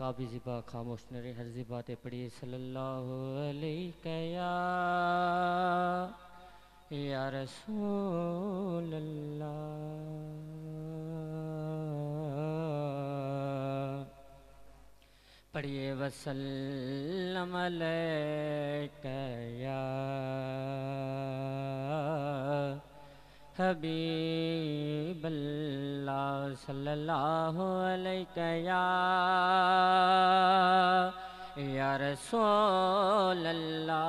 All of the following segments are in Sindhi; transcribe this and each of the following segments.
کعبی زبا خاموش نرے ہر زباتے پڑھیے صلی اللہ علیہ یا رسول اللہ پڑھیے وسلم علیکہ یا حبیب اللہ صلی اللہ علیہ یا رسول اللہ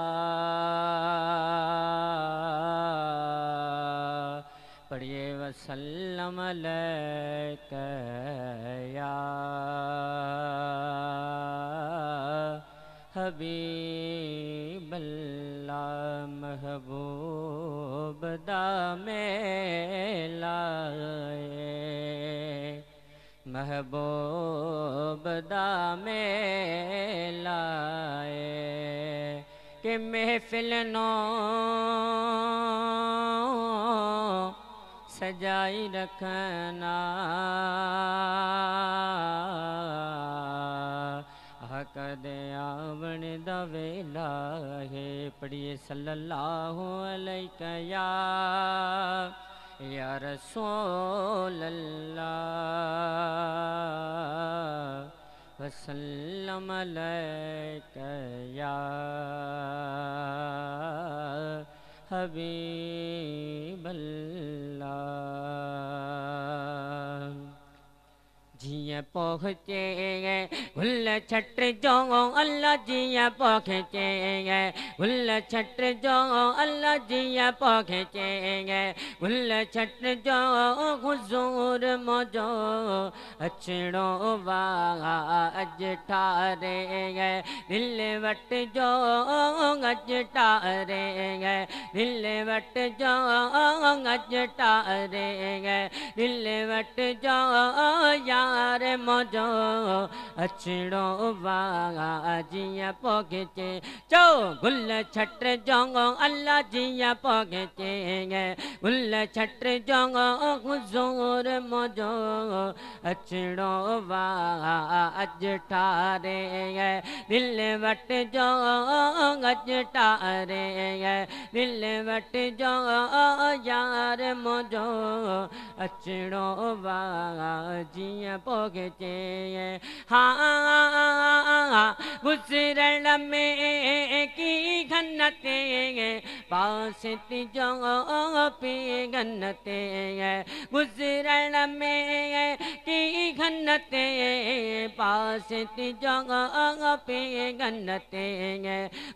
پڑھیے وسلم علیکہ یا حبیب اللہ محبوب دا میں لائے محبوب دا میں لائے کہ محفل نو سجائی رکھنا حق دے آون دا ویلا ہے پڑھیے صلی اللہ علیہ یا رسول اللہ وسلم علیکہ یا حبیب اللہ جیاں پہنچے گے گل چھٹ جو اللہ جیاں پہنچے گے گل چھٹ جو اللہ جیاں پہنچے گے گل چھٹ جو حضور موجو اچھڑو واغا اج ٹھارے گے دل وٹ جو اج ٹھارے گے دل وٹ جو اج ٹھارے گے دل وٹ جو یار موجو اچھڑو واغا جیاں پہنچے چو گل چھٹ جو اللہ جیاں پہنچے گے گل چھٹ جو حضور موجو اچھڑو واغا اج ٹھارے گے دل وٹ جو اج ٹھارے گے دل وٹ جو یار موجو اچھڑو واغا جیاں پہنچے ہاں گزرن میں کی گھنتے پاس جو پی گھنتے گزرن میں کی گھنتے پاس جو پی گھنتے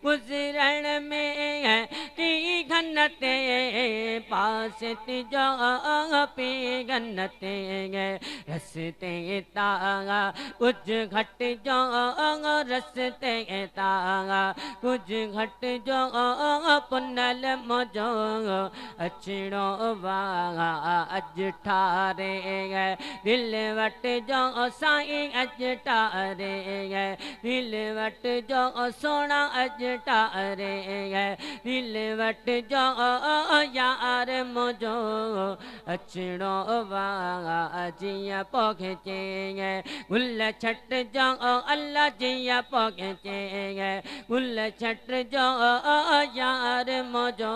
گزرن میں کی گھنتے پاس جو پی گھنتے رستے تاغا کچھ گھٹ جو رستے تاغا کچھ گھٹ جو پنل موجو اچھڑو واغا اج ٹھارے گئے دل وٹ جو سائیں اج ٹھارے گئے دل وٹ جو سونا اج ٹھارے گئے دل وٹ جو یار موجو اچھڑو واغا جیاں پہنچے گے گل چھٹ جو اللہ جیاں پہنچے گے گل چھٹ جو یار موجو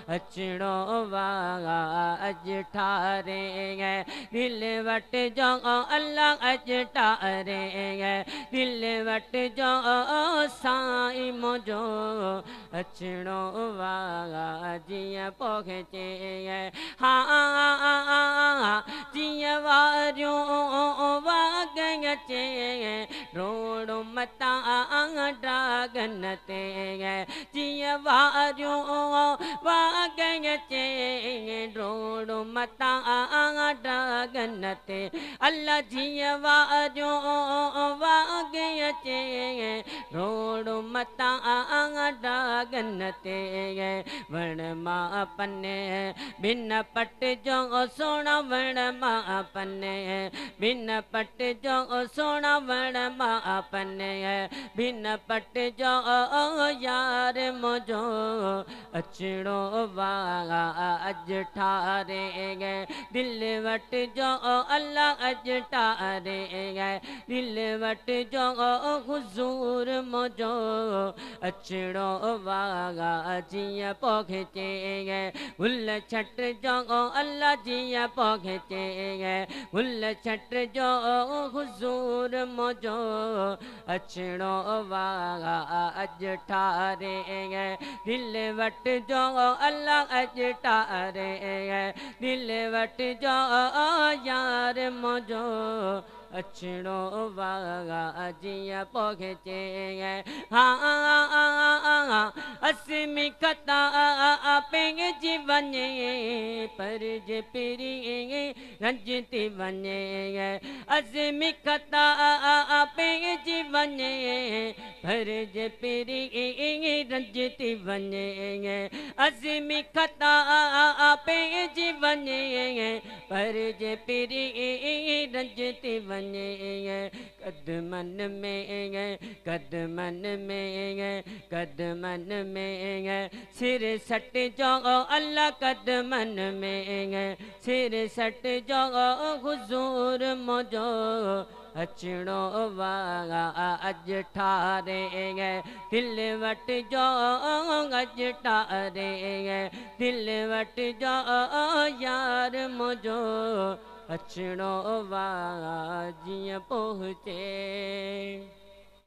اچھڑو واغا اج ٹھارے گے دل وٹ جو اللہ اج ٹھارے گے دل وٹ جو سائیں موجو اچھڑو واغا جیاں پہنچے گے ہاں جیاں واریوں واگن چے روڑ متا ڈاگن تے جیاں واریوں واگن چے روڑ متا ڈاگن تے اللہ جیاں واریوں واگن چے روڑ متا ڈاگن जन्नते वण मां पने बिन पट जो सोना वण मां पने बिन पट जो सोना वण मां पने बिन पट जो यार मुझो अचणो वागा अज ठारे गए दिल वट जो अल्लाह अज ठारे गए दिल वट जो हुजूर मुझो अचणो वागा जिया पहुंचे गए गुल छट जो अल्लाह जिया पहुंचे गए गुल छट जो हुजूर मुझो अचणो वागा अज ठारे गए दिल वट जो अल्लाह अज ठारे गए दिल वट जो यार मुझो अचणो वागा जिया पहुंचे गए हाँ असमी कथा पेंज वने पर जे पिरी रंजती वने असमी कथा पेंज वने पर जे पिरी रंजती वने असमी कथा पेंज वने पर जे पिरी रंजती वने कदमन में कदमन में कदमन में सिर सट जो अल्लाह कदमन में सिर सट जो हुजूर मुझो अचणो वागा अज ठारे गए दिल वट जो अज ठारे गए दिल वट जो यार मुझो अचणो वागा जिया पहुंचे।